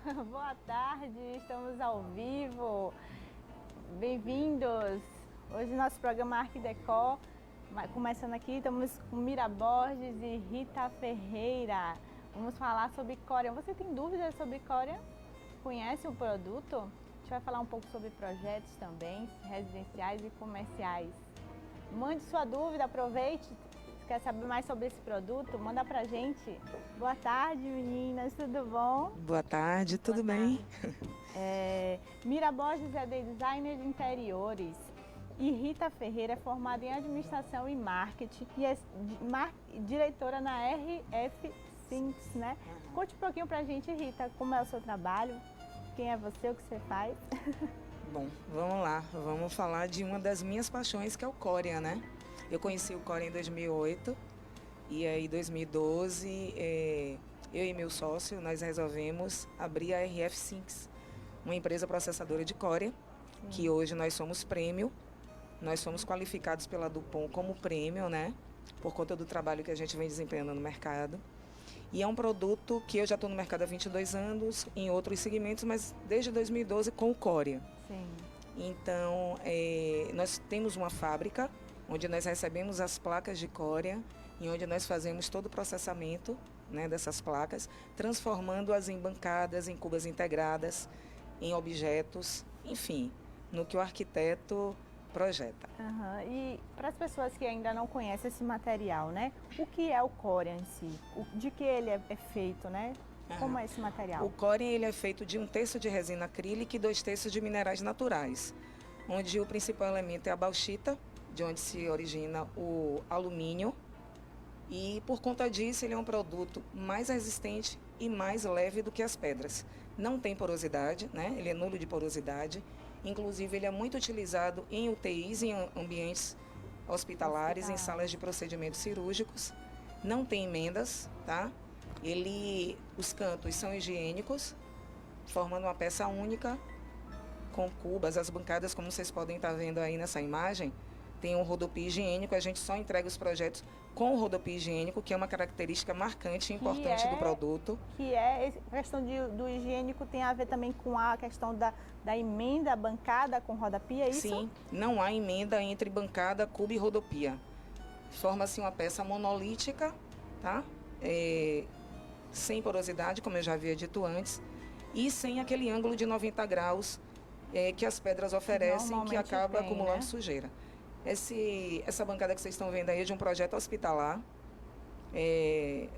Boa tarde, estamos ao vivo. Bem-vindos. Hoje nosso programa Arquidecor, começando aqui, estamos com Mira Borges e Rita Ferreira. Vamos falar sobre Corian. Você tem dúvidas sobre Corian? Conhece o produto? A gente vai falar um pouco sobre projetos também, residenciais e comerciais. Mande sua dúvida, aproveite. Quer saber mais sobre esse produto? Manda pra gente. Boa tarde, meninas, tudo bom? Boa tarde, tudo bem? Mira Borges é designer de interiores e Rita Ferreira é formada em administração e marketing e é diretora na RF Sinks, né? Conte um pouquinho pra gente, Rita, como é o seu trabalho, quem é você, o que você faz? Bom, vamos lá, vamos falar de uma das minhas paixões, que é o Corian, né? Eu conheci o Corian em 2008 e aí em 2012 eu e meu sócio, nós resolvemos abrir a RF Sinks, uma empresa processadora de Corian, que hoje nós somos prêmio, nós somos qualificados pela Dupont como prêmio, né? Por conta do trabalho que a gente vem desempenhando no mercado. E é um produto que eu já estou no mercado há 22 anos, em outros segmentos, mas desde 2012 com o Corian. Sim. Então, nós temos uma fábrica onde nós recebemos as placas de Corian e onde nós fazemos todo o processamento, né, dessas placas, transformando-as em bancadas, em cubas integradas, em objetos, enfim, no que o arquiteto projeta. E para as pessoas que ainda não conhecem esse material, né? O que é o Corian em si? De que ele é feito, né? Como é esse material? O Corian ele é feito de 1/3 de resina acrílica e 2/3 de minerais naturais, onde o principal elemento é a bauxita, de onde se origina o alumínio, e por conta disso ele é um produto mais resistente e mais leve do que as pedras. Não tem porosidade, né? Ele é nulo de porosidade, inclusive ele é muito utilizado em UTIs, em ambientes hospitalares, em salas de procedimentos cirúrgicos. Não tem emendas, tá? Os cantos são higiênicos, formando uma peça única, com cubas, as bancadas, como vocês podem estar vendo aí nessa imagem, tem um rodopio higiênico, a gente só entrega os projetos com o rodopio higiênico, que é uma característica marcante e importante do produto. Que é a questão do higiênico tem a ver também com a questão da emenda bancada com rodopia, é isso? Sim, não há emenda entre bancada, cuba e rodopia. Forma-se uma peça monolítica, tá? Sem porosidade, como eu já havia dito antes, e sem aquele ângulo de 90 graus que as pedras oferecem, que acaba acumulando, né, sujeira. Essa bancada que vocês estão vendo aí é de um projeto hospitalar.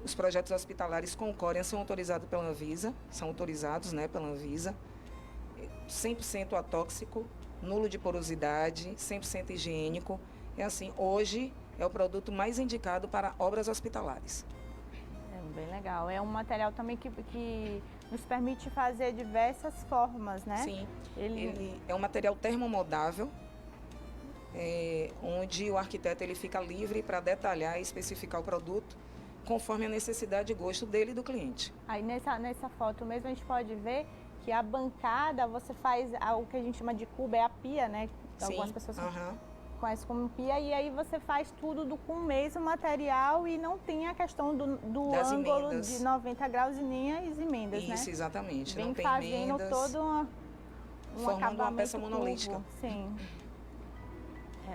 Os projetos hospitalares com Corian são autorizados pela Anvisa, né, pela Anvisa. 100% atóxico, nulo de porosidade, 100% higiênico. Hoje é o produto mais indicado para obras hospitalares. Bem legal. É um material também que nos permite fazer diversas formas, né? Sim. Ele é um material termomodável, onde o arquiteto ele fica livre para detalhar e especificar o produto conforme a necessidade e gosto dele e do cliente. Aí nessa foto mesmo a gente pode ver que a bancada você faz o que a gente chama de cuba, é a pia, né? Sim. Algumas pessoas conhecem como pia, e aí você faz tudo com o mesmo material e não tem a questão do ângulo emendas de 90 graus e nem as emendas, né? Isso, exatamente. Vem não tem fazendo emendas, todo um formando uma peça monolítica. Curvo. Sim.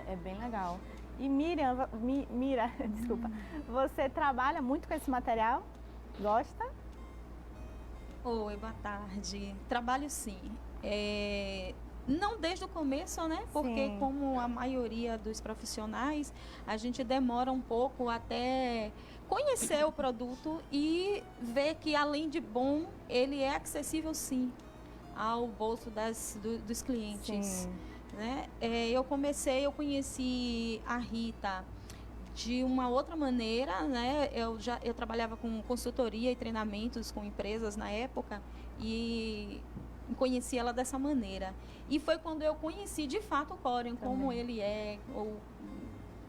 É bem legal. E Mira, desculpa, você trabalha muito com esse material? Gosta? Oi, boa tarde. Trabalho sim. Não desde o começo, né? Porque como a maioria dos profissionais, a gente demora um pouco até conhecer o produto e ver que além de bom, ele é acessível sim ao bolso dos clientes. Sim. Né? Eu conheci a Rita de uma outra maneira, né? Eu trabalhava com consultoria e treinamentos com empresas na época e conheci ela dessa maneira. E foi quando eu conheci de fato o Corian, como ele é,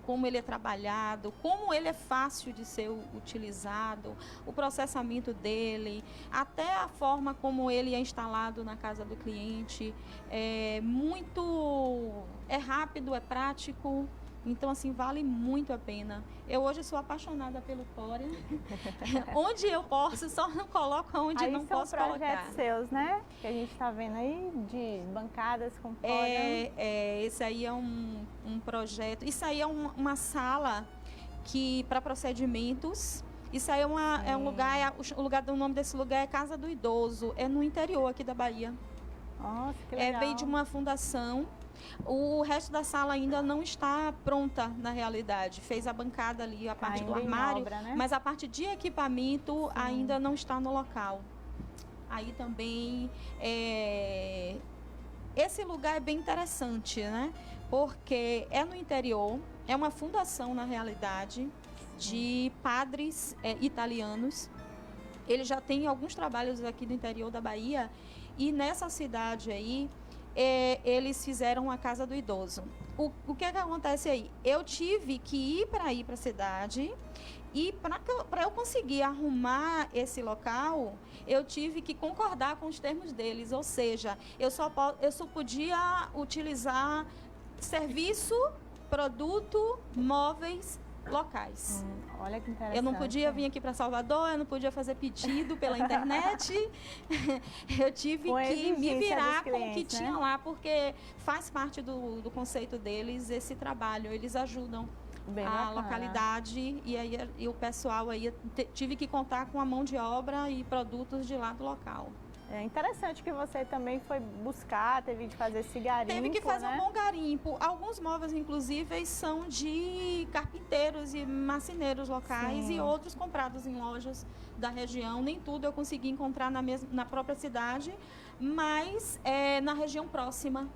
como ele é trabalhado, como ele é fácil de ser utilizado, o processamento dele, até a forma como ele é instalado na casa do cliente. É rápido, é prático, Então, assim, vale muito a pena. Eu hoje sou apaixonada pelo Coreia. Onde eu posso, só não coloco onde Aí não posso são projetos colocar. seus, né? Que a gente está vendo aí, de bancadas com Coreia. Esse aí é um projeto. Isso aí é uma sala que para procedimentos. Isso aí é um lugar, o nome desse lugar é Casa do Idoso. É no interior aqui da Bahia. Nossa, que legal. Veio de uma fundação. O resto da sala ainda não está pronta, na realidade. Fez a bancada ali, a parte do ainda em armário, obra, né? mas a parte de equipamento ainda não está no local. Aí também, esse lugar é bem interessante, né? Porque é no interior, é uma fundação, na realidade, de padres italianos. Ele já tem alguns trabalhos aqui do interior da Bahia, e nessa cidade aí, eles fizeram a Casa do Idoso. O que é que acontece aí? Eu tive que ir para a cidade, e para eu conseguir arrumar esse local, eu tive que concordar com os termos deles, ou seja, eu só podia utilizar serviço, produto, móveis locais. Olha que interessante. Eu não podia vir aqui para Salvador, eu não podia fazer pedido pela internet. Eu tive que me virar com o que tinha lá, porque faz parte do conceito deles esse trabalho. Eles ajudam a localidade, e o pessoal aí tive que contar com a mão de obra e produtos de lá do local. É interessante que você também foi buscar, teve que fazer esse garimpo, Teve que fazer né? um bom garimpo. Alguns móveis, inclusive, são de carpinteiros e marceneiros locais. Sim. E outros comprados em lojas da região. Nem tudo eu consegui encontrar na própria cidade, mas na região próxima.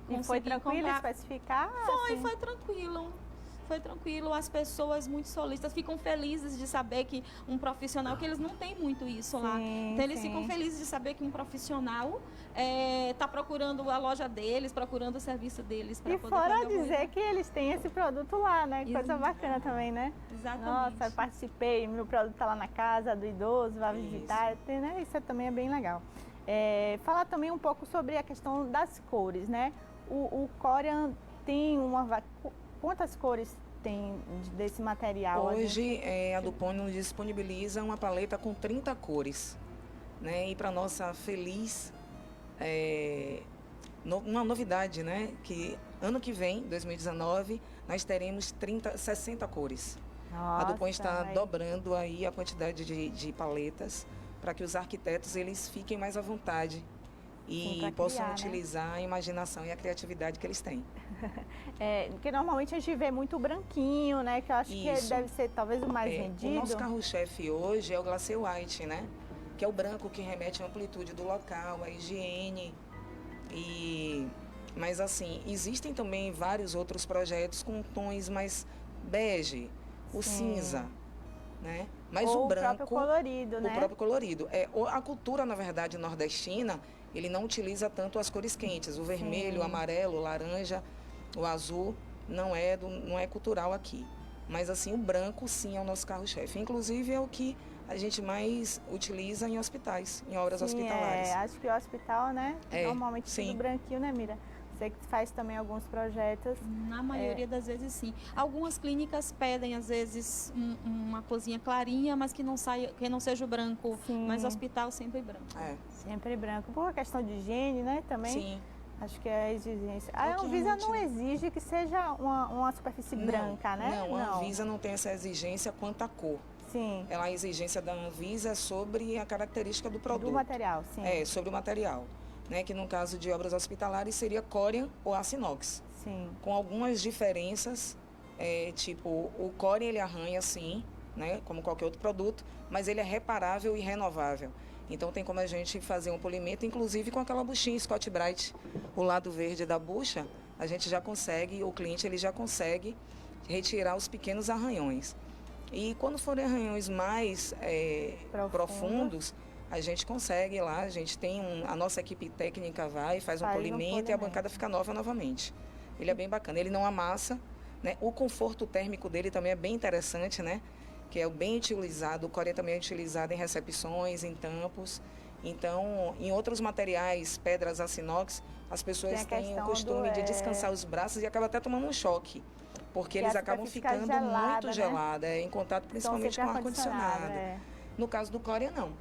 E foi tranquilo especificar? Foi tranquilo. Foi tranquilo, as pessoas muito solistas ficam felizes de saber que um profissional, que eles não têm muito isso lá. Então eles ficam felizes de saber que um profissional está procurando a loja deles, procurando o serviço deles. E fora dizer que eles têm esse produto lá, né? Coisa bacana também, né? Exatamente. Nossa, eu participei, meu produto está lá na casa do idoso, vai visitar, né? Isso também é bem legal. Falar também um pouco sobre a questão das cores, né? O Coreia tem quantas cores tem desse material? Hoje, a Dupont nos disponibiliza uma paleta com 30 cores, né? E para nossa feliz, uma novidade, né? Que ano que vem, 2019, nós teremos 60 cores. Nossa, a Dupont está dobrando aí a quantidade de paletas para que os arquitetos eles fiquem mais à vontade e possam utilizar a imaginação e a criatividade que eles têm. Porque normalmente a gente vê muito branquinho, né? Que eu acho que deve ser talvez o mais vendido. O nosso carro-chefe hoje é o Glacier White, né? Que é o branco que remete à amplitude do local, à higiene. Mas assim, existem também vários outros projetos com tons mais bege, o cinza, né? Mas o branco, próprio colorido, né? O próprio colorido. A cultura, na verdade, nordestina, ele não utiliza tanto as cores quentes. O vermelho, o amarelo, o laranja, o azul, não é cultural aqui. Mas assim, o branco, sim, é o nosso carro-chefe. Inclusive, é o que a gente mais utiliza em hospitais, em obras hospitalares. Acho que o hospital, né? Normalmente tudo branquinho, né, Mira? Você que faz também alguns projetos. Na maioria das vezes, sim. Algumas clínicas pedem, às vezes, uma cozinha clarinha, mas que não seja o branco. Sim. Mas o hospital sempre branco. Sempre branco. Por questão de higiene, né, também? Sim. Acho que é a exigência. A Anvisa não exige que seja uma superfície branca, né? Não, a Anvisa não tem essa exigência quanto à cor. Sim. A exigência da Anvisa é sobre a característica do produto. Do material, sim. Sobre o material. Né, que no caso de obras hospitalares seria Corian ou aço inox. Sim. Com algumas diferenças, tipo, o Corian ele arranha sim, né, como qualquer outro produto, mas ele é reparável e renovável. Então tem como a gente fazer um polimento, inclusive com aquela buchinha Scott Bright, o lado verde da bucha, a gente já consegue, o cliente ele já consegue retirar os pequenos arranhões. E quando forem arranhões mais profundos, a gente consegue lá, a gente tem a nossa equipe técnica faz um polimento e a bancada fica nova novamente. Ele é bem bacana, ele não amassa, né? O conforto térmico dele também é bem interessante, né? Que é bem utilizado, o Coreia também é utilizado em recepções, em tampos. Então, em outros materiais, pedras aço inox, as pessoas têm o costume de descansar os braços e acaba até tomando um choque. porque Que eles a acabam superfície fica ficando gelada, muito né? gelada, em contato principalmente Então, com o sempre ar-condicionado. é. No caso do Coreia, não.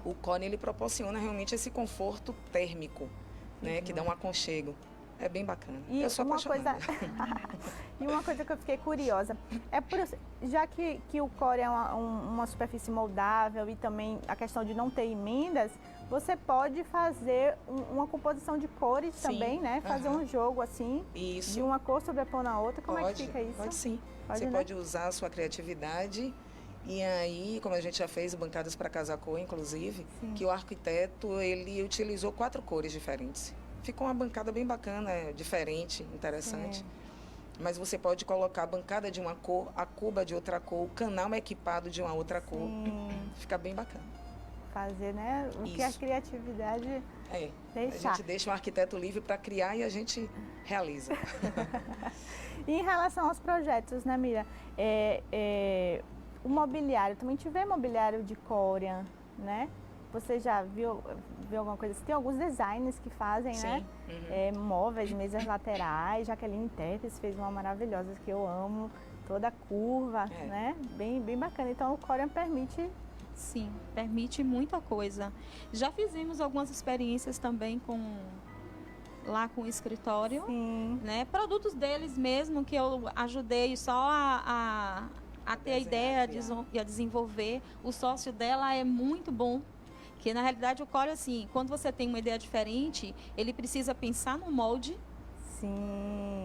O Core, ele proporciona realmente esse conforto térmico, né, que dá um aconchego. É bem bacana. E eu sou uma apaixonada. E uma coisa que eu fiquei curiosa, já que o core é uma superfície moldável e também a questão de não ter emendas, você pode fazer uma composição de cores Sim, também, né? Fazer um jogo assim, Isso. de uma cor sobrepor na outra. Como é que fica isso? Pode sim. Você né? pode usar a sua criatividade. E aí, como a gente já fez bancadas para casa cor, inclusive, que o arquiteto, ele utilizou 4 cores diferentes. Ficou uma bancada bem bacana, diferente, interessante. Sim. Mas você pode colocar a bancada de uma cor, a cuba de outra cor, o canal equipado de uma outra cor. Fica bem bacana. Fazer, né? O que a criatividade deixar. A gente deixa o arquiteto livre para criar e a gente realiza. E em relação aos projetos, né, Mira? O mobiliário, também tiver mobiliário de Corian, né? Você já viu alguma coisa assim? Tem alguns designers que fazem, né? Móveis, mesas laterais. Jaqueline Tertes fez uma maravilhosa que eu amo, toda curva, né? Bem bacana. Então o Corian permite. Sim, permite muita coisa. Já fizemos algumas experiências também lá com o escritório, né? Produtos deles mesmo que eu ajudei só a ter a ideia e a desenvolver. O sócio dela é muito bom. Que na realidade o core, assim, quando você tem uma ideia diferente, ele precisa pensar no molde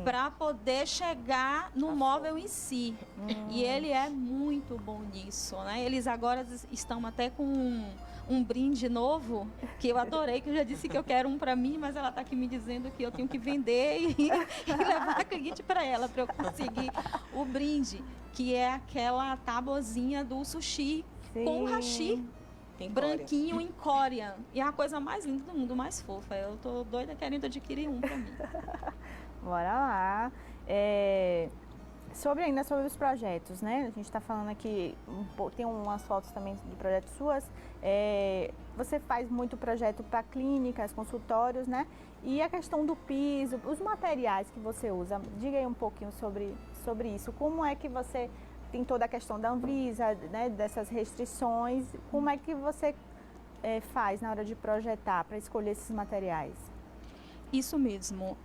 para poder chegar no móvel em si. E ele é muito bom nisso, né? Eles agora estão até com um brinde novo, que eu adorei, que eu já disse que eu quero um para mim, mas ela está aqui me dizendo que eu tenho que vender e levar a cliente para ela, para eu conseguir o brinde, que é aquela tabuazinha do sushi com hashi. Branquinho em Corian. E é a coisa mais linda do mundo, mais fofa. Eu tô doida querendo adquirir um para mim. Bora lá. Ainda sobre os projetos, né? A gente está falando aqui, tem umas fotos também de projetos suas. Você faz muito projeto para clínicas, consultórios, né? E a questão do piso, os materiais que você usa. Diga aí um pouquinho sobre isso. Como é que você... Tem toda a questão da Anvisa, né, dessas restrições. Como é que você faz na hora de projetar, para escolher esses materiais? Isso mesmo.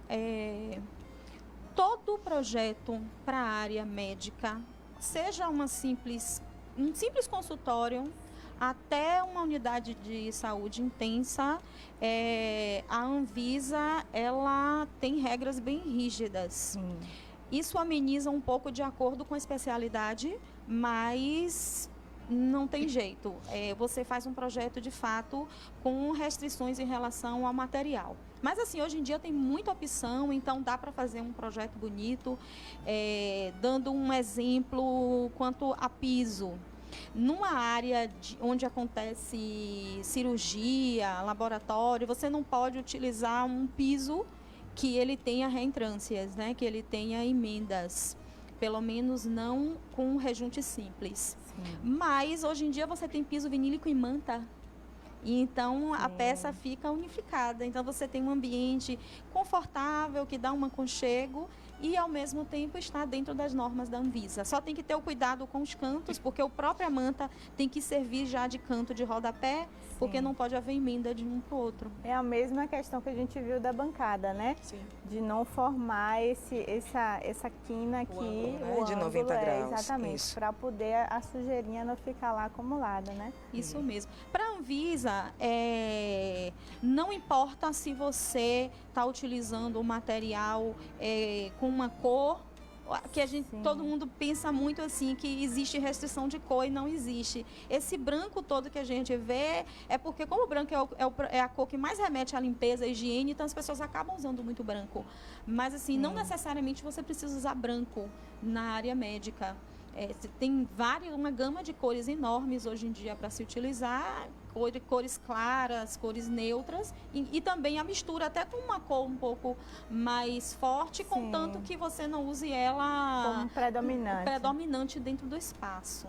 Todo projeto para a área médica, seja um simples consultório, até uma unidade de saúde intensa, a Anvisa ela tem regras bem rígidas. Isso ameniza um pouco de acordo com a especialidade, mas não tem jeito. Você faz um projeto, de fato, com restrições em relação ao material. Mas, assim, hoje em dia tem muita opção, então dá para fazer um projeto bonito. Dando um exemplo quanto a piso. Numa área onde acontece cirurgia, laboratório, você não pode utilizar um piso que ele tenha reentrâncias, né? Que ele tenha emendas, pelo menos não com rejunte simples. Mas hoje em dia você tem piso vinílico e manta, e então a peça fica unificada. Então você tem um ambiente confortável que dá um aconchego e ao mesmo tempo está dentro das normas da Anvisa. Só tem que ter o cuidado com os cantos, porque a própria manta tem que servir já de canto de rodapé, porque não pode haver emenda de um para o outro. É a mesma questão que a gente viu da bancada, né? De não formar essa quina aqui, o ângulo, de 90 graus. Exatamente, para poder a sujeirinha não ficar lá acumulada, né? Isso mesmo. Para a Anvisa, não importa se você está utilizando o material com uma cor, que todo mundo pensa muito assim, que existe restrição de cor, e não existe. Esse branco todo que a gente vê é porque, como o branco é a cor que mais remete à limpeza, à higiene, então as pessoas acabam usando muito branco. Mas assim, não necessariamente você precisa usar branco na área médica. Tem uma gama de cores enormes hoje em dia para se utilizar, cores claras, cores neutras, e também a mistura até com uma cor um pouco mais forte, contanto que você não use ela como predominante dentro do espaço.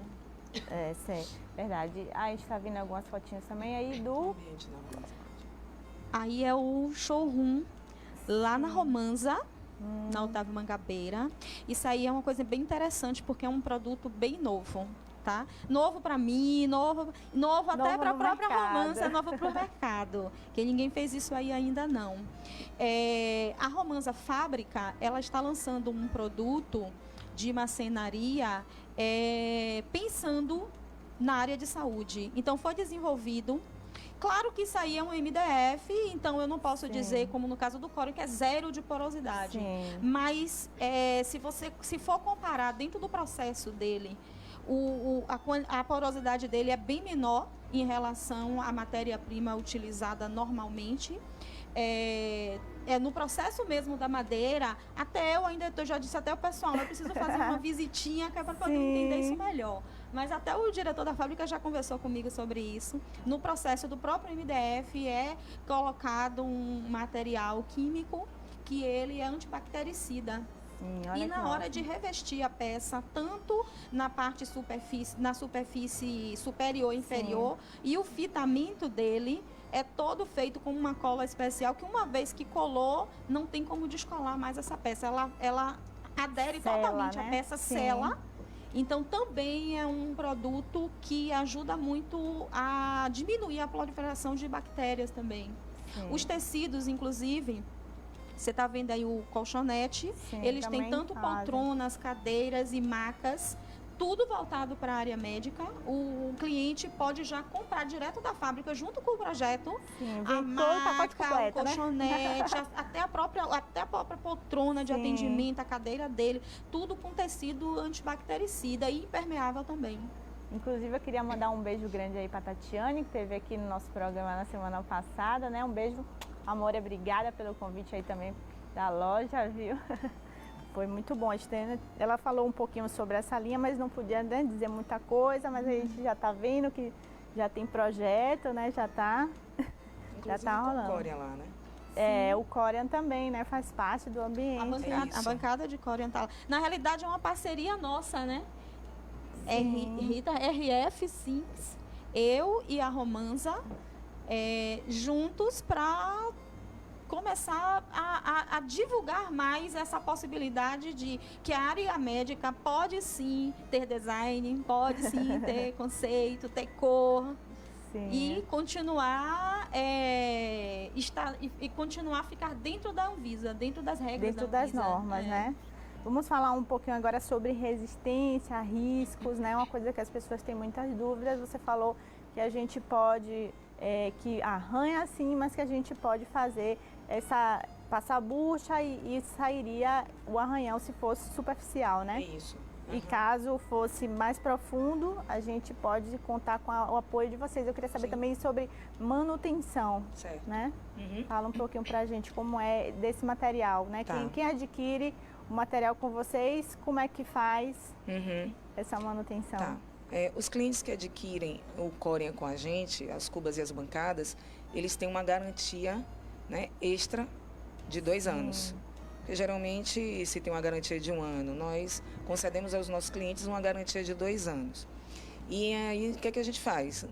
Verdade. A gente está vendo algumas fotinhas também aí Aí é o showroom lá na Romanza, na Otávio Mangabeira. Isso aí é uma coisa bem interessante, porque é um produto bem novo. Tá? Novo para mim, novo até para a própria Romanza, novo para o mercado, que ninguém fez isso aí ainda não. A Romanza Fábrica, ela está lançando um produto de marcenaria pensando na área de saúde. Então, foi desenvolvido. Claro que isso aí é um MDF, então eu não posso dizer, como no caso do Corium, que é zero de porosidade. Sim. Mas, se for comparar dentro do processo dele, a porosidade dele é bem menor em relação à matéria-prima utilizada normalmente. No processo mesmo da madeira, até eu já disse até o pessoal, eu preciso fazer uma visitinha para poder entender isso melhor. Mas até o diretor da fábrica já conversou comigo sobre isso. No processo do próprio MDF é colocado um material químico que ele é antibactericida. E na hora de revestir a peça, tanto na parte na superfície superior e inferior, e o fitamento dele é todo feito com uma cola especial, que uma vez que colou, não tem como descolar mais essa peça. Ela adere totalmente, né? A peça sela. Então, também é um produto que ajuda muito a diminuir a proliferação de bactérias também. Os tecidos, inclusive, você está vendo aí o colchonete, eles têm tanto poltronas, cadeiras e macas, tudo voltado para a área médica. O cliente pode já comprar direto da fábrica, junto com o projeto, a maca, completo, o colchonete, até a própria poltrona de atendimento, a cadeira dele, tudo com tecido antibactericida e impermeável também. Inclusive, eu queria mandar um beijo grande aí para a Tatiane, que esteve aqui no nosso programa na semana passada, né? Um beijo, amor, obrigada pelo convite aí também da loja, viu? Foi muito bom. Ela falou um pouquinho sobre essa linha, mas não podia, né, dizer muita coisa, mas a gente já está vendo que já tem projeto, né? Já está rolando. O Corium lá, né? O Corium também, né? Faz parte do ambiente. A bancada de Corium tá lá. Na realidade, é uma parceria nossa, né? Rita, RF Sinks, eu e a juntos para começar a divulgar mais essa possibilidade de que a área médica pode sim ter design, pode sim ter conceito, ter cor. E continuar continuar a ficar dentro da Anvisa, dentro das regras dentro da Anvisa, das normas, né? Vamos falar um pouquinho agora sobre resistência, riscos, né? Uma coisa que as pessoas têm muitas dúvidas. Você falou que a gente pode, que arranha sim, mas que a gente pode fazer passar bucha e sairia o arranhão se fosse superficial, né? Isso. E caso fosse mais profundo, a gente pode contar com o apoio de vocês. Eu queria saber também sobre manutenção, né? Fala um pouquinho pra gente como é desse material, né? Quem adquire o material com vocês, como é que faz essa manutenção? Os clientes que adquirem o Corium com a gente, as cubas e as bancadas, eles têm uma garantia, né, extra de 2 anos. Porque, geralmente, se tem uma garantia de 1 ano, nós concedemos aos nossos clientes uma garantia de 2 anos. E aí, o que é que a gente faz?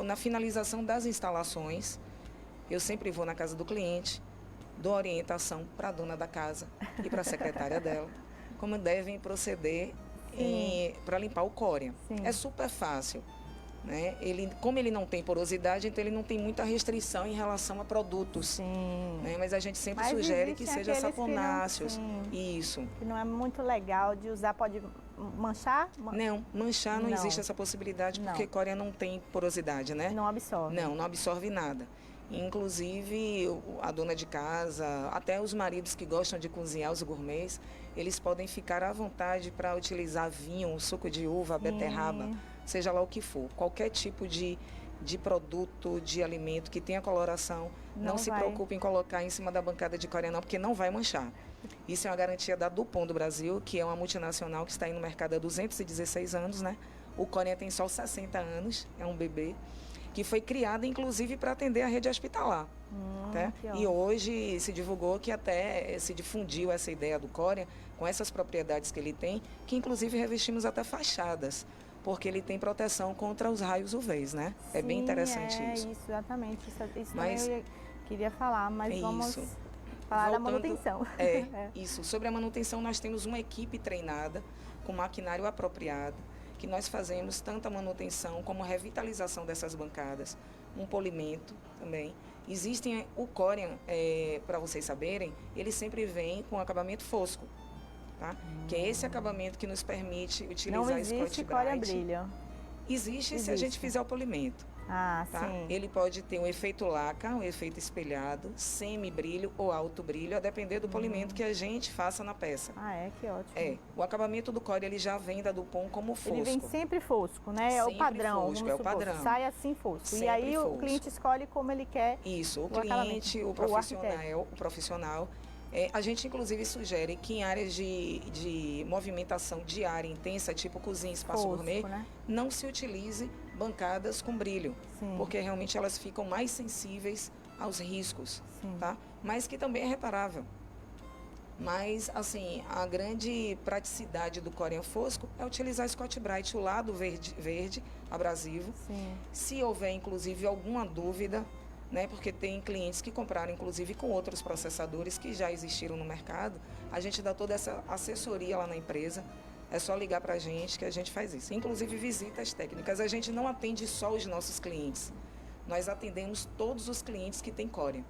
Na finalização das instalações, eu sempre vou na casa do cliente, dou orientação para a dona da casa e para a secretária dela, como devem proceder para limpar o Corium. É super fácil. Né? Como ele não tem porosidade, então ele não tem muita restrição em relação a produtos. Né? Mas a gente sempre sugere que seja saponáceos. Isso. Que não é muito legal de usar, pode manchar? Não, manchar não existe essa possibilidade, porque Corium não tem porosidade, né? Não absorve. Não absorve nada. Inclusive, a dona de casa, até os maridos que gostam de cozinhar, os gourmets, eles podem ficar à vontade para utilizar vinho, suco de uva, beterraba, seja lá o que for. Qualquer tipo de produto, de alimento que tenha coloração, não se preocupe em colocar em cima da bancada de Corium, não, porque não vai manchar. Isso é uma garantia da Dupont do Brasil, que é uma multinacional que está aí no mercado há 216 anos, né? O Corium tem só 60 anos, é um bebê, que foi criada, inclusive, para atender a rede hospitalar. Tá? E hoje se divulgou que até se difundiu essa ideia do Corium, com essas propriedades que ele tem, que inclusive revestimos até fachadas, porque ele tem proteção contra os raios UVs, né? É bem interessante isso. Isso, exatamente. Isso mas, também eu queria falar, mas vamos... Falar da manutenção. Isso. Sobre a manutenção, nós temos uma equipe treinada, com maquinário apropriado, que nós fazemos tanto a manutenção como a revitalização dessas bancadas, um polimento também. Existem, o Corian, para vocês saberem, ele sempre vem com acabamento fosco, tá? Que é esse acabamento que nos permite utilizar Não existe Corian brilho. Existe se a gente fizer o polimento. Tá? Sim. Ele pode ter um efeito laca, um efeito espelhado, semi-brilho ou alto brilho, a depender do polimento que a gente faça na peça. Que ótimo. O acabamento do Corian, ele já vem da Dupont como fosco. Ele vem sempre fosco, né? É o padrão. Fosco, é o padrão. Sai assim fosco. Sempre e aí fosco. O cliente escolhe como ele quer. Isso, o cliente, o profissional. A gente, inclusive, sugere que em áreas de movimentação diária intensa, tipo cozinha, espaço gourmet, né? não se utilize bancadas com brilho, porque realmente elas ficam mais sensíveis aos riscos, tá? Mas que também é reparável. Mas, assim, a grande praticidade do Corian fosco é utilizar Scotch Brite, o lado verde abrasivo. Se houver, inclusive, alguma dúvida, né, porque tem clientes que compraram, inclusive, com outros processadores que já existiram no mercado, a gente dá toda essa assessoria lá na empresa. É só ligar para a gente que a gente faz isso. Inclusive, visitas técnicas. A gente não atende só os nossos clientes. Nós atendemos todos os clientes que têm Corian.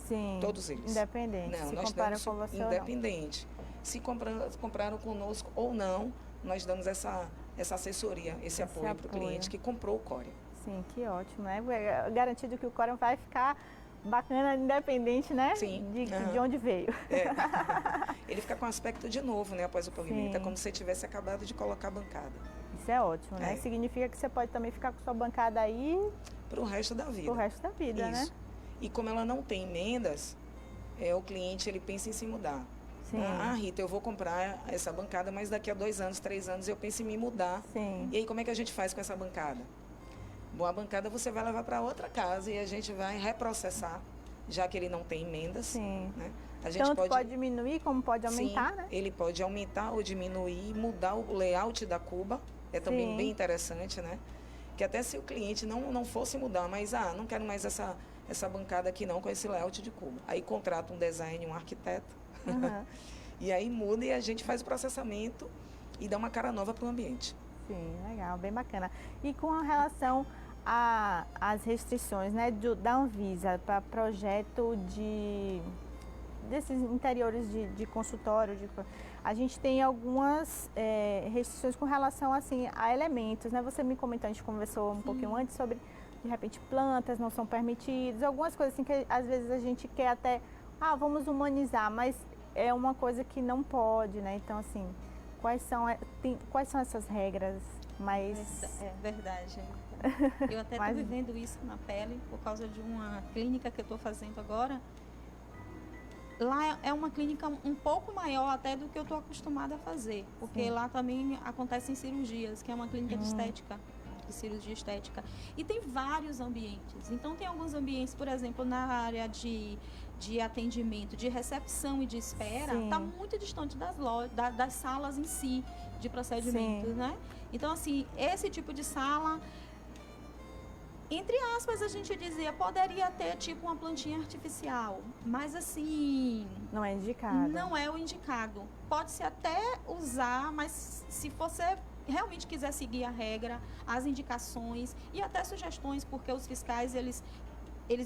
Sim. Todos eles. Independente. Não, se nós comparam damos com você independente. Se compraram conosco ou não, nós damos essa assessoria, esse apoio para o cliente que comprou o Corian. Sim, que ótimo, né? É garantido que o Corian vai ficar bacana, independente, né? Sim. De onde veio. Ele fica com aspecto de novo, né? Após o polimento. É como se você tivesse acabado de colocar a bancada. Isso é ótimo, né? Significa que você pode também ficar com sua bancada aí... Para o resto da vida. Para o resto da vida, isso. né? E como ela não tem emendas, o cliente ele pensa em se mudar. Sim. Rita, eu vou comprar essa bancada, mas daqui a 2 anos, 3 anos eu penso em me mudar. Sim. E aí como é que a gente faz com essa bancada? Bom, a bancada você vai levar para outra casa e a gente vai reprocessar, já que ele não tem emendas. Sim. Né? A gente Tanto pode diminuir como pode aumentar, né? Ele pode aumentar ou diminuir, mudar o layout da cuba. É também bem interessante, né? Que até se o cliente não fosse mudar, mas não quero mais essa bancada aqui não, com esse layout de cuba. Aí contrata um design, um arquiteto. E aí muda e a gente faz o processamento e dá uma cara nova para o ambiente. Sim, legal, bem bacana. E com relação às restrições, né, da Anvisa para projeto desses interiores de consultório, a gente tem algumas restrições com relação assim, a elementos, né? Você me comentou, a gente conversou um pouquinho antes sobre, de repente, plantas não são permitidas, algumas coisas assim que às vezes a gente quer até, vamos humanizar, mas é uma coisa que não pode, né? Então, assim, quais são essas regras mais... É verdade. Eu até estou vivendo isso na pele por causa de uma clínica que eu estou fazendo agora. Lá é uma clínica um pouco maior até do que eu estou acostumada a fazer, porque lá também acontecem cirurgias, que é uma clínica de estética, de cirurgia estética. E tem vários ambientes. Então, tem alguns ambientes, por exemplo, na área de atendimento, de recepção e de espera, está muito distante das salas em si, de procedimentos, né? Então, assim, esse tipo de sala... Entre aspas, a gente dizia, poderia ter tipo uma plantinha artificial, mas assim... Não é indicado. Não é o indicado. Pode-se até usar, mas se você realmente quiser seguir a regra, as indicações e até sugestões, porque os fiscais, eles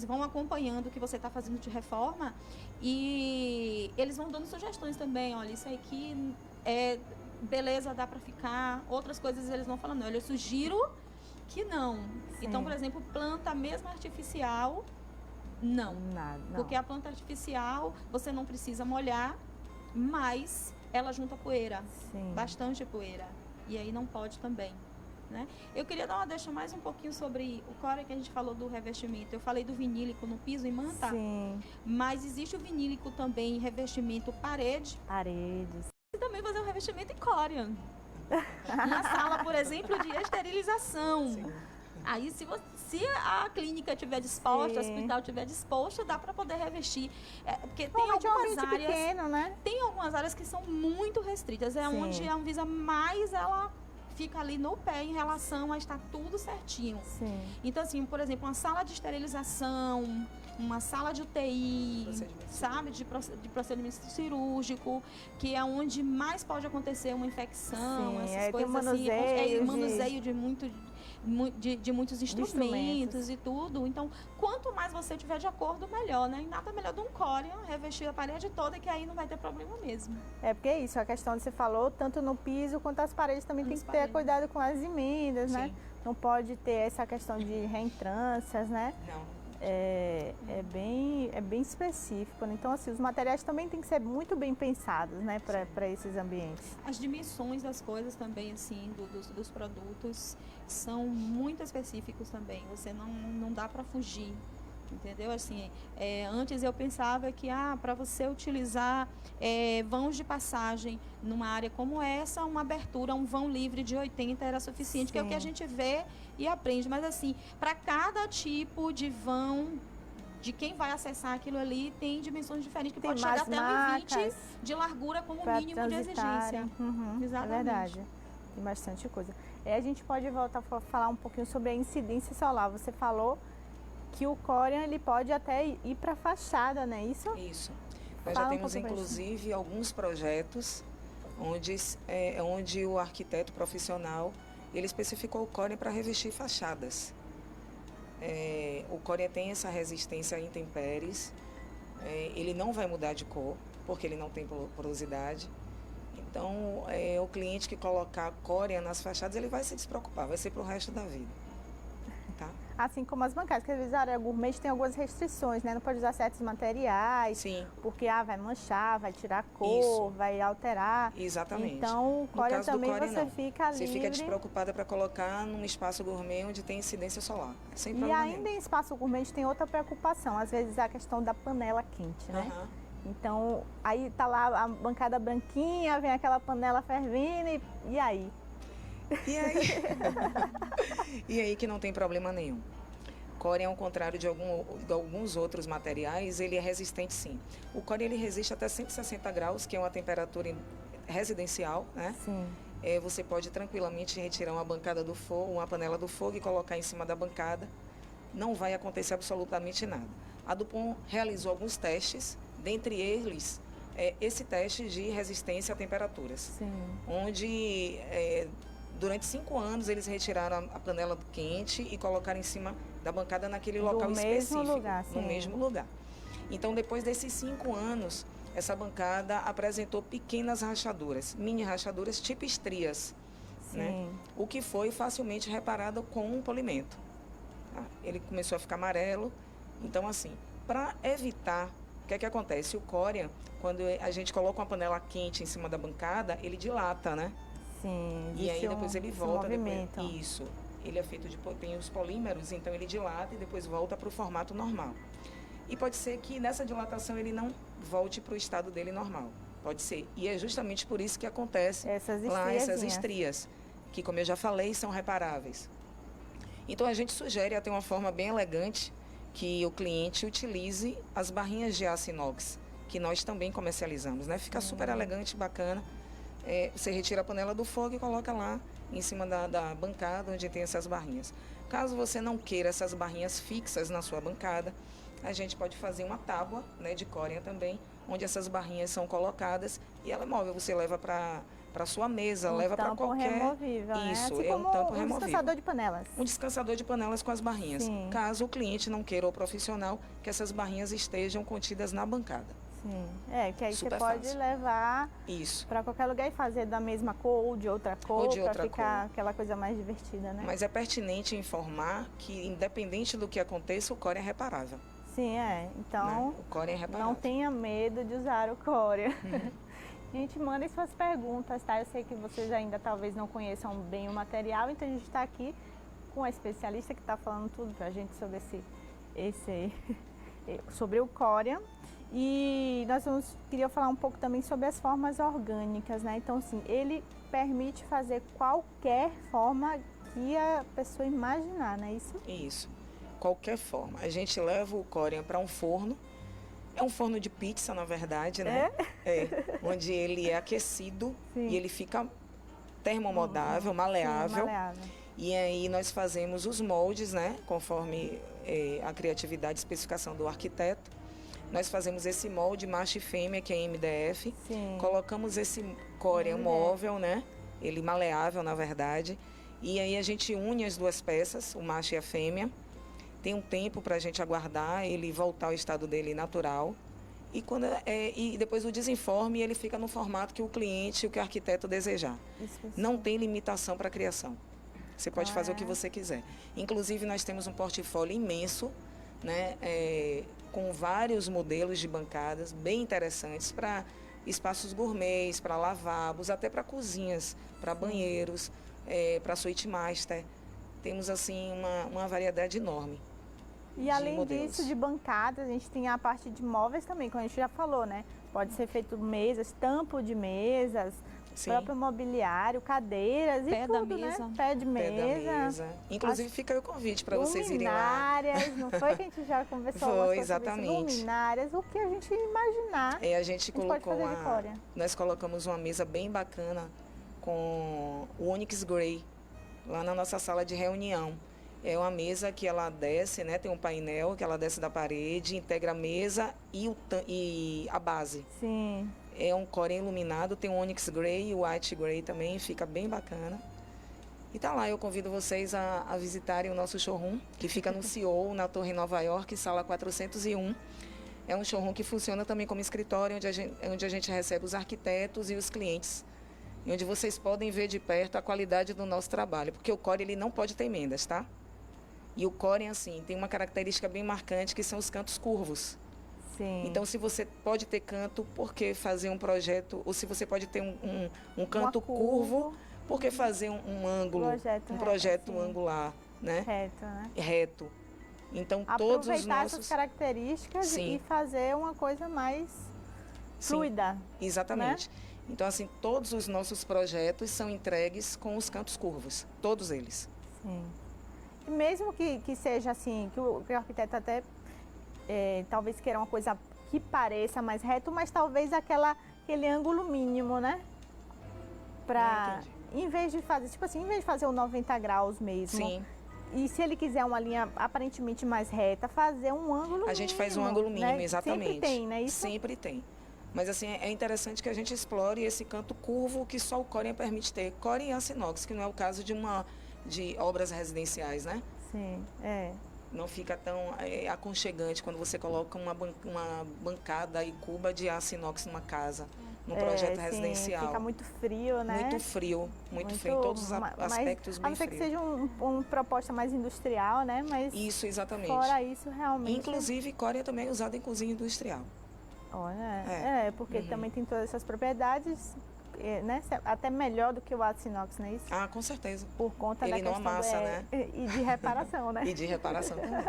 vão acompanhando o que você está fazendo de reforma e eles vão dando sugestões também. Olha, isso aqui beleza, dá para ficar. Outras coisas eles vão falando, olha, eu sugiro... que não. Então, por exemplo, planta mesmo artificial, não. Nada, não. Porque a planta artificial, você não precisa molhar, mas ela junta poeira. Bastante poeira. E aí não pode também. Né? Eu queria dar uma deixa mais um pouquinho sobre o Corian, que a gente falou do revestimento. Eu falei do vinílico no piso e manta. Mas existe o vinílico também em revestimento paredes. E também fazer um revestimento em Corian. Na sala, por exemplo, de esterilização. Aí, se a clínica estiver disposta, o hospital estiver disposto, dá para poder revestir. Porque tem algumas áreas... pequeno, né? Tem algumas áreas que são muito restritas. É onde a Anvisa mais ela fica ali no pé em relação a estar tudo certinho. Sim. Então, assim, por exemplo, uma sala de esterilização, uma sala de UTI, sabe, de procedimento cirúrgico, que é onde mais pode acontecer uma infecção, Sim, essas coisas manuseio assim, manuseio de muitos instrumentos e tudo. Então, quanto mais você tiver de acordo, melhor, né? E nada melhor de um Corian revestir a parede toda, que aí não vai ter problema mesmo. É porque é isso, a questão que você falou, tanto no piso quanto as paredes também tem que ter cuidado com as emendas, né? Não pode ter essa questão de reentrâncias, né? Não. É bem específico, né? Então, assim, os materiais também têm que ser muito bem pensados, né, para esses ambientes. As dimensões das coisas também, assim, dos produtos são muito específicos também. Você não dá para fugir, entendeu? Assim, antes eu pensava que para você utilizar vãos de passagem numa área como essa, uma abertura, um vão livre de 80 era suficiente, Sim. que é o que a gente vê e aprende. Mas assim, para cada tipo de vão, de quem vai acessar aquilo ali, tem dimensões diferentes, que pode chegar até 1,20 de largura como mínimo de exigência. Exatamente. É verdade. Tem bastante coisa. A gente pode voltar a falar um pouquinho sobre a incidência solar. Você falou que o Corian ele pode até ir para a fachada, não é isso? Isso. Nós já temos, inclusive, alguns projetos onde o arquiteto profissional ele especificou o Corian para revestir fachadas. O Corian tem essa resistência a intempéries, ele não vai mudar de cor, porque ele não tem porosidade. Então, o cliente que colocar Corian nas fachadas, ele vai se despreocupar, vai ser para o resto da vida. Tá? Assim como as bancadas, que às vezes a área gourmet tem algumas restrições, né? Não pode usar certos materiais, Sim. porque vai manchar, vai tirar cor, Isso. vai alterar. Exatamente. Então, o Corian também você fica livre. Você fica despreocupada para colocar num espaço gourmet onde tem incidência solar, sem e problema ainda nenhum. em espaço gourmet tem outra preocupação, às vezes é a questão da panela quente, né? Então, aí tá lá a bancada branquinha, vem aquela panela fervendo e aí? E aí que não tem problema nenhum. Corian, ao contrário de alguns outros materiais, ele é resistente sim. O Corian ele resiste até 160 graus, que é uma temperatura residencial, né? Sim. Você pode tranquilamente retirar uma bancada do fogo, uma panela do fogo e colocar em cima da bancada. Não vai acontecer absolutamente nada. A Dupont realizou alguns testes, dentre eles esse teste de resistência a temperaturas. Sim. Onde durante 5 anos eles retiraram a panela quente e colocaram em cima da bancada naquele local específico. No mesmo lugar. Então, depois desses 5 anos, essa bancada apresentou pequenas rachaduras, mini rachaduras tipo estrias, né? O que foi facilmente reparado com um polimento. Tá? Ele começou a ficar amarelo. Então, assim, para evitar, o que é que acontece? O Corian, quando a gente coloca uma panela quente em cima da bancada, ele dilata, né? Sim. E aí depois ele volta. Movimento. Isso. Ele é feito tem os polímeros, então ele dilata e depois volta para o formato normal. E pode ser que nessa dilatação ele não volte para o estado dele normal. Pode ser. E é justamente por isso que acontece essas estrias, que, como eu já falei, são reparáveis. Então a gente sugere até uma forma bem elegante que o cliente utilize as barrinhas de aço inox, que nós também comercializamos, né? Fica super elegante, bacana. Você retira a panela do fogo e coloca lá em cima da bancada onde tem essas barrinhas. Caso você não queira essas barrinhas fixas na sua bancada, a gente pode fazer uma tábua, né, de Corian também, onde essas barrinhas são colocadas e ela é móvel. Você leva para sua mesa, leva para qualquer... removível, né? Isso, assim um tampo removível. Um descansador de panelas. Um descansador de panelas com as barrinhas. Sim. Caso o cliente não queira ou profissional, que essas barrinhas estejam contidas na bancada. Sim, que aí Super você pode fácil. Levar Isso. para qualquer lugar e fazer da mesma cor ou de outra cor, para ficar aquela coisa mais divertida, né? Mas é pertinente informar que, independente do que aconteça, o Corian é reparável. Sim, então né? O Corian é reparável. Não tenha medo de usar o Corian. Gente, mandem suas perguntas, tá? Eu sei que vocês ainda talvez não conheçam bem o material, então a gente está aqui com a especialista que está falando tudo para a gente sobre sobre o Corian. E nós queria falar um pouco também sobre as formas orgânicas, né? Então, assim, ele permite fazer qualquer forma que a pessoa imaginar, não é isso? Isso, qualquer forma. A gente leva o Corian para um forno, é um forno de pizza, na verdade, né? Onde ele é aquecido. Sim. E ele fica termomodável, maleável. Sim, maleável. E aí nós fazemos os moldes, né? Conforme a criatividade e especificação do arquiteto. Nós fazemos esse molde macho e fêmea, que é MDF. Sim. Colocamos esse córea móvel, né? Ele maleável, na verdade. E aí a gente une as duas peças, o macho e a fêmea. Tem um tempo para a gente aguardar ele voltar ao estado dele natural. E depois o desenforme, ele fica no formato que o cliente, o que o arquiteto desejar. Não tem limitação para a criação. Você pode fazer o que você quiser. Inclusive, nós temos um portfólio imenso, né, com vários modelos de bancadas bem interessantes para espaços gourmets, para lavabos, até para cozinhas, para banheiros, para suíte master. Temos, assim, uma variedade enorme. E além disso, de bancadas, a gente tem a parte de móveis também, como a gente já falou, né? Pode ser feito mesas, tampo de mesas, próprio mobiliário, cadeiras e tudo, né? Pé de mesa. Inclusive, fica aí o convite para vocês irem lá. Luminárias, não foi que a gente já conversou? Foi, exatamente. Luminárias, o que a gente imaginar. A gente colocou nós colocamos uma mesa bem bacana com o Onyx Grey, lá na nossa sala de reunião. É uma mesa que ela desce, né? Tem um painel que ela desce da parede, integra a mesa e a base. Sim. É um core iluminado, tem o Onyx Grey e o White Grey também, fica bem bacana. E tá lá, eu convido vocês a visitarem o nosso showroom, que fica no CEO, na Torre Nova York, sala 401. É um showroom que funciona também como escritório, onde a gente recebe os arquitetos e os clientes. E onde vocês podem ver de perto a qualidade do nosso trabalho, porque o core ele não pode ter emendas, tá? E o core, assim, tem uma característica bem marcante, que são os cantos curvos. Sim. Então, se você pode ter canto, por que fazer um projeto? Ou se você pode ter um canto curvo, por que fazer um ângulo, um projeto angular, né? Reto, né? Reto. Então, todos os nossos... essas características e fazer uma coisa mais fluida. Exatamente. Né? Então, assim, todos os nossos projetos são entregues com os cantos curvos. Todos eles. Sim. E mesmo que seja assim, que o arquiteto até talvez queira uma coisa que pareça mais reto, mas talvez aquele ângulo mínimo, né? Para, em vez de fazer, tipo assim, em vez de fazer o 90 graus mesmo. Sim. E se ele quiser uma linha aparentemente mais reta, fazer um ângulo mínimo. A gente faz um ângulo mínimo, né? exatamente. Sempre tem, né? Isso? Sempre tem. Mas, assim, é interessante que a gente explore esse canto curvo que só o Corian permite ter. Corian e aço inox, que não é o caso de obras residenciais, né? Sim, Não fica tão aconchegante quando você coloca uma bancada e cuba de aço inox numa casa, num projeto residencial. Fica muito frio, né? Muito frio em todos os aspectos bem frios. A não ser que seja uma proposta mais industrial, né? Mas isso, exatamente. Fora isso, realmente... Inclusive, Corian também é usada em cozinha industrial. Olha, porque também tem todas essas propriedades... né? Até melhor do que o aço inox, não é isso? Ah, com certeza. Por conta ele da não amassa, né? E de reparação, né? E de reparação também.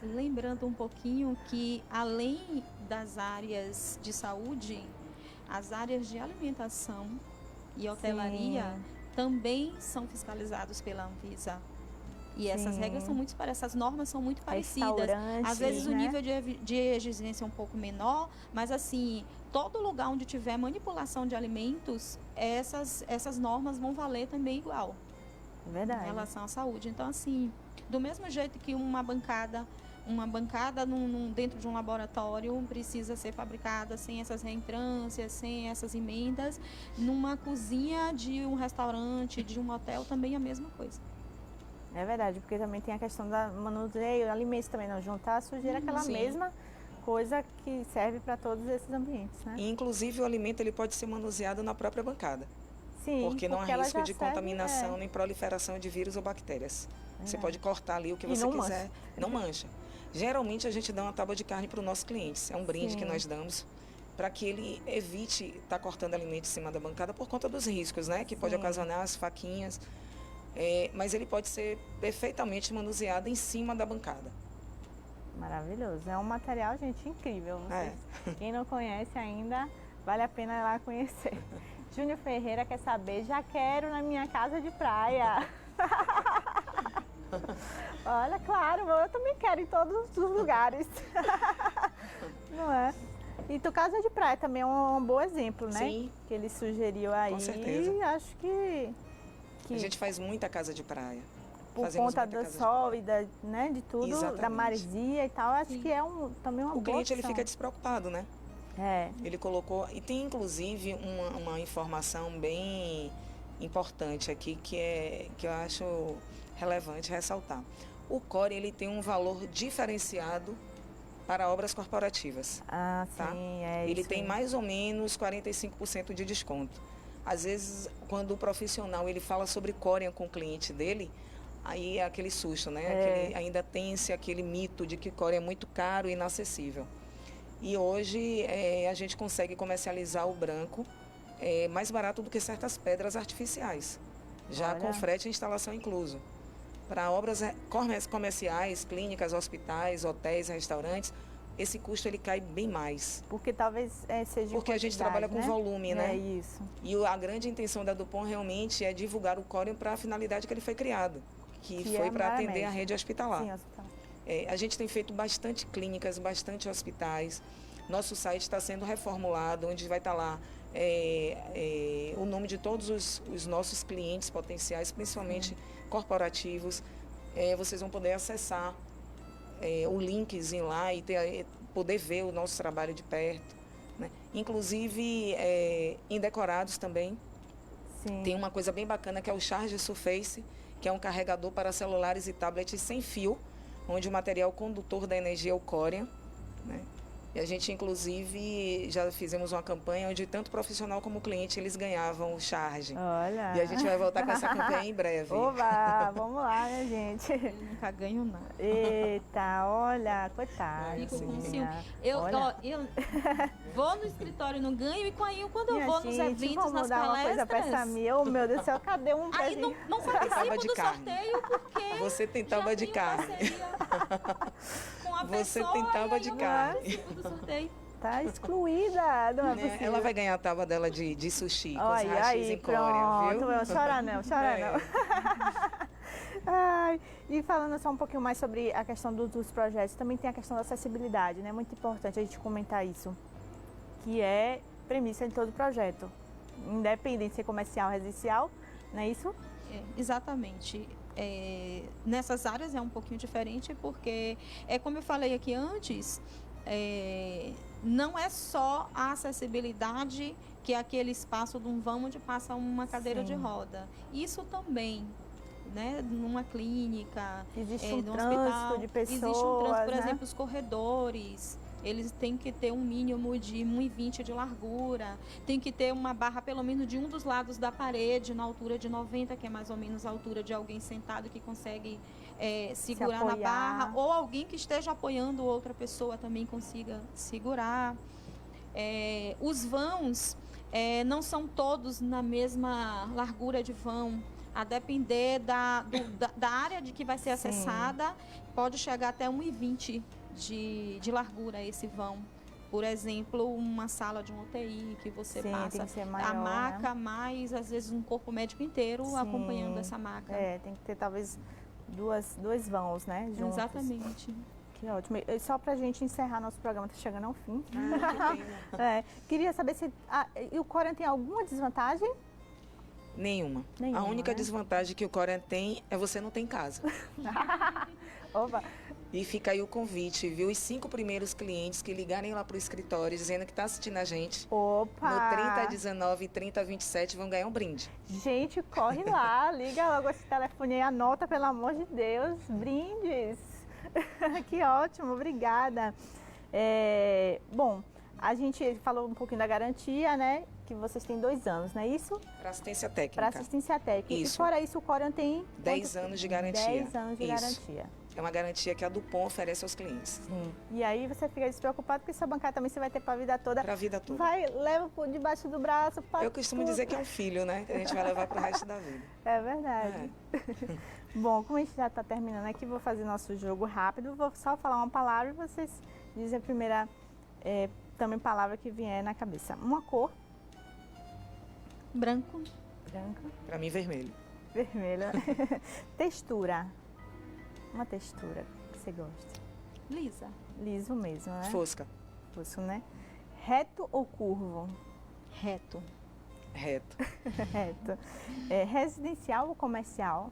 Lembrando um pouquinho que, além das áreas de saúde, as áreas de alimentação e hotelaria também são fiscalizadas pela Anvisa. E essas regras são muito parecidas, essas normas são muito parecidas. Às vezes o nível de exigência é um pouco menor, mas assim, todo lugar onde tiver manipulação de alimentos, essas normas vão valer também igual. Verdade. Em relação à saúde. Então, assim, do mesmo jeito que uma bancada dentro de um laboratório precisa ser fabricada sem essas reentrâncias, sem essas emendas, numa cozinha de um restaurante, de um hotel, também é a mesma coisa. É verdade, porque também tem a questão da manuseio, alimentos também, não juntar a sujeira, aquela mesma coisa que serve para todos esses ambientes, né? E, inclusive, o alimento ele pode ser manuseado na própria bancada. Sim, porque não há risco de contaminação nem proliferação de vírus ou bactérias. Você pode cortar ali o que você quiser, não mancha. Geralmente, a gente dá uma tábua de carne para os nossos clientes. É um brinde que nós damos para que ele evite estar cortando alimento em cima da bancada por conta dos riscos, né? Que pode ocasionar as faquinhas. Mas ele pode ser perfeitamente manuseado em cima da bancada. Maravilhoso. É um material, gente, incrível. Quem não conhece ainda, vale a pena ir lá conhecer. Júnior Ferreira quer saber, já quero na minha casa de praia. Olha, claro, eu também quero em todos os lugares. Não é? Então, casa de praia também é um bom exemplo, né? Sim. Que ele sugeriu aí. Com certeza. E acho que A gente faz muita casa de praia. por Fazemos conta muita do casa de sol e né, de tudo, da Exatamente. maresia e tal, acho que é também uma O boa cliente ele opção. fica despreocupado, né? É, Ele colocou, e tem inclusive uma informação bem importante aqui que eu acho relevante ressaltar. O core ele tem um valor diferenciado para obras corporativas. ah, Tá? sim, é Ele isso tem aí. mais ou menos 45% de desconto. Às vezes, quando o profissional ele fala sobre Corian com o cliente dele, aí é aquele susto, né? Ainda tem-se aquele mito de que Corian é muito caro e inacessível. E hoje a gente consegue comercializar o branco mais barato do que certas pedras artificiais, já Olha. com frete e instalação incluso. Para obras comerciais, clínicas, hospitais, hotéis, restaurantes, esse custo ele cai bem mais. Porque talvez seja Porque a gente trabalha com volume, né? É isso. E a grande intenção da Dupont realmente é divulgar o Corian para a finalidade que ele foi criado, que foi para atender a rede hospitalar. Sim, hospitalar. A gente tem feito bastante clínicas, bastante hospitais. Nosso site está sendo reformulado, onde vai estar lá o nome de todos os nossos clientes potenciais, principalmente corporativos. Vocês vão poder acessar o linkzinho lá e poder ver o nosso trabalho de perto, né? Inclusive, em decorados também. Sim. Tem uma coisa bem bacana que é o Charge Surface, que é um carregador para celulares e tablets sem fio, onde o material condutor da energia é o Corian, né? E a gente, inclusive, já fizemos uma campanha onde tanto profissional como cliente, eles ganhavam o charge. Olha. E a gente vai voltar com essa campanha em breve. Oba, vamos lá, né, gente? Eu nunca ganho nada. Eita, olha, coitada. Fico com menina. ciúme. Eu vou no escritório, não ganho, e quando eu Minha vou nos gente, eventos, nas vamos dar uma coisa pra essa palestras, minha. Oh, meu Deus do céu, cadê um aí pezinho? não participo de do carne. sorteio porque Você tem já tábua de tenho carne. parceria com a Você pessoa, tem tábua e aí de eu carne. participo do sorteio. Tá excluída, não é Né? possível. Ela vai ganhar a tábua dela de sushi, com os Olha rachis aí, em Corian, pronto. viu? Não, chora não, chora não. Ai, e falando só um pouquinho mais sobre a questão dos projetos, também tem a questão da acessibilidade, né? Muito importante a gente comentar isso, que é premissa de todo projeto, independente se é comercial ou residencial, não é isso? Exatamente. Nessas áreas é um pouquinho diferente porque, como eu falei aqui antes, não é só a acessibilidade que é aquele espaço de um vão onde passa uma cadeira Sim. de roda. Isso também, né, numa clínica, Existe um num trânsito hospital, de pessoas, existe um trânsito, por né? exemplo, os corredores, eles têm que ter um mínimo de 1,20 de largura, tem que ter uma barra pelo menos de um dos lados da parede, na altura de 90, que é mais ou menos a altura de alguém sentado que consegue segurar na apoiar. barra, ou alguém que esteja apoiando outra pessoa também consiga segurar. Os vãos não são todos na mesma largura de vão. A depender da área de que vai ser Sim. acessada, pode chegar até 1,20 de largura esse vão. Por exemplo, uma sala de um UTI que você Sim, passa tem que ser maior, a maca, né? mais às vezes um corpo médico inteiro Sim. acompanhando essa maca. Tem que ter talvez dois vãos, né? Juntos. Exatamente. Que ótimo. E só pra gente encerrar nosso programa, tá chegando ao fim. Ah, que pena. Queria saber se e o Corian tem alguma desvantagem? Nenhuma. Nenhuma, A única né? desvantagem que o Corian tem é você não tem casa. Opa, E fica aí o convite, viu? Os 5 primeiros clientes que ligarem lá para o escritório dizendo que está assistindo a gente, opa! no 3019 e 3027 vão ganhar um brinde. Gente, corre lá, liga logo esse telefone aí, anota, pelo amor de Deus, brindes. Que ótimo, obrigada. Bom, a gente falou um pouquinho da garantia, né? Que vocês têm 2 anos, não é isso? Para assistência técnica. Para assistência técnica. Isso. E fora isso, o Corian tem 10 anos de garantia. 10 anos de Isso. garantia. É uma garantia que a Dupont oferece aos clientes. Sim. E aí você fica despreocupado, porque essa bancada também você vai ter para a vida toda. Para a vida toda. Vai, leva por debaixo do braço. Eu costumo dizer que é um filho, né? Que a gente vai levar para o resto da vida. É verdade. Bom, como a gente já está terminando aqui, vou fazer nosso jogo rápido. Vou só falar uma palavra e vocês dizem a primeira também palavra que vier na cabeça. Uma cor. Branco. Branca. Para mim, vermelho. Vermelha. Textura. Uma textura que você gosta. Lisa. Liso mesmo, né? Fosca. Fosco, né? Reto ou curvo? Reto. Reto. Reto. Residencial ou comercial?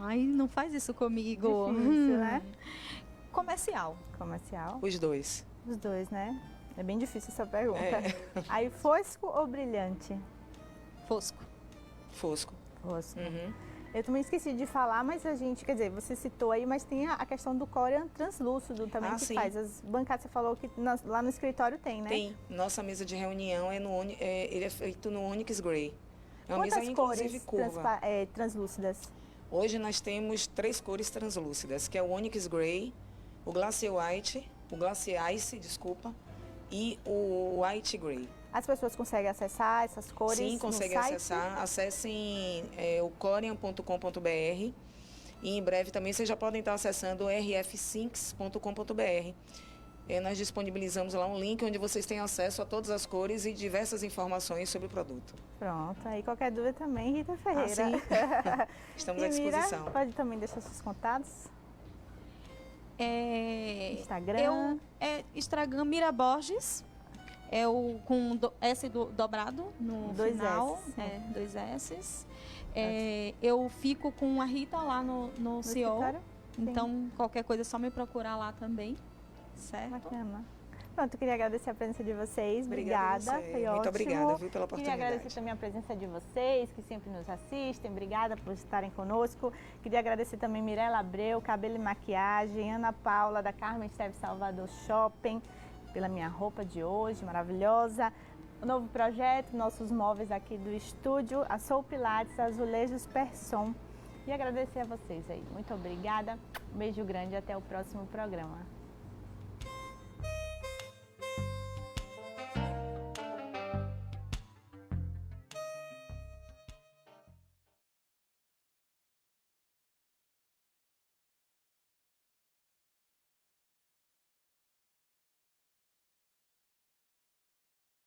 Ai, não faz isso comigo. Difícil, né? Comercial. Comercial. Os dois. Os dois, né? É bem difícil essa pergunta. É. Aí, fosco ou brilhante? Fosco. Fosco. Fosco. Uhum. Eu também esqueci de falar, mas a gente, quer dizer, você citou aí, mas tem a questão do Corian translúcido também, que sim. faz. As bancadas, você falou que lá no escritório tem, né? Tem. Nossa mesa de reunião ele é feito no Onyx Grey. É uma Quantas mesa, inclusive, cores curva. translúcidas? Hoje nós temos 3 cores translúcidas, que é o Onyx Grey, o Glacial White, o Glacial Ice, desculpa, e o White Grey. As pessoas conseguem acessar essas cores? Sim, conseguem no site? acessar. Acessem o corian.com.br e em breve também vocês já podem estar acessando o rfsinks.com.br. Nós disponibilizamos lá um link onde vocês têm acesso a todas as cores e diversas informações sobre o produto. Pronto, aí qualquer dúvida também, Rita Ferreira. Sim. Estamos à E Mira, disposição. pode também deixar seus contatos? Instagram? Instagram Mira Borges. É o com S dobrado no Dois final. S, sim. 2 S's. Eu fico com a Rita lá no CEO. escritório? Então, qualquer coisa é só me procurar lá também. Certo? Bacana. Pronto, eu queria agradecer a presença de vocês. Obrigada a Obrigada, você. foi Muito ótimo. obrigada, viu, pela Queria oportunidade. agradecer também a presença de vocês, que sempre nos assistem. Obrigada por estarem conosco. Queria agradecer também Mirela Abreu, Cabelo e Maquiagem, Ana Paula, da Carmen Esteve Salvador Shopping, pela minha roupa de hoje, maravilhosa. O novo projeto, nossos móveis aqui do estúdio, a Sou Pilates, Azulejos Person. E agradecer a vocês aí. Muito obrigada, um beijo grande e até o próximo programa.